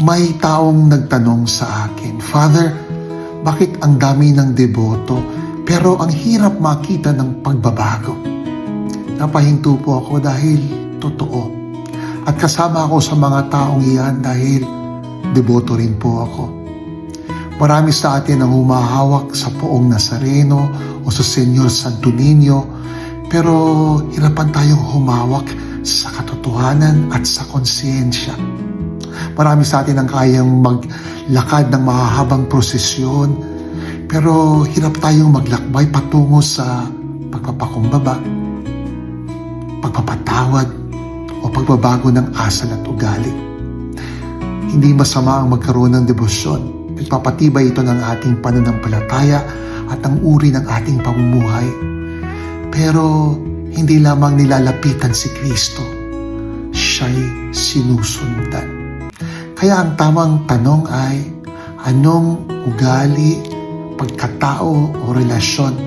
May taong nagtanong sa akin, Father, bakit ang dami ng deboto pero ang hirap makita ng pagbabago? Napahinto po ako dahil totoo. At kasama ako sa mga taong iyan dahil deboto rin po ako. Marami sa atin ang humahawak sa poong Nazareno o sa Senyor Santo Niño, pero hirapan tayong humawak sa katotohanan at sa konsensya. Marami sa atin ang kayang maglakad ng mahahabang prosesyon, pero hirap tayong maglakbay patungo sa pagpapakumbaba, pagpapatawad, o pagbabago ng asal at ugali. Hindi masama ang magkaroon ng debosyon. Nagpapatibay ito ng ating pananampalataya at ang uri ng ating pamumuhay. Pero hindi lamang nilalapitan si Kristo, siya'y sinusundan. Kaya ang tamang tanong ay, anong ugali, pagkatao o relasyon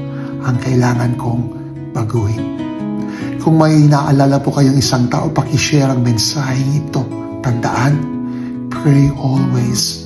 ang kailangan kong baguhin? Kung may naalala po kayong isang tao, pakishare ang mensaheng ito. Tandaan, pray always,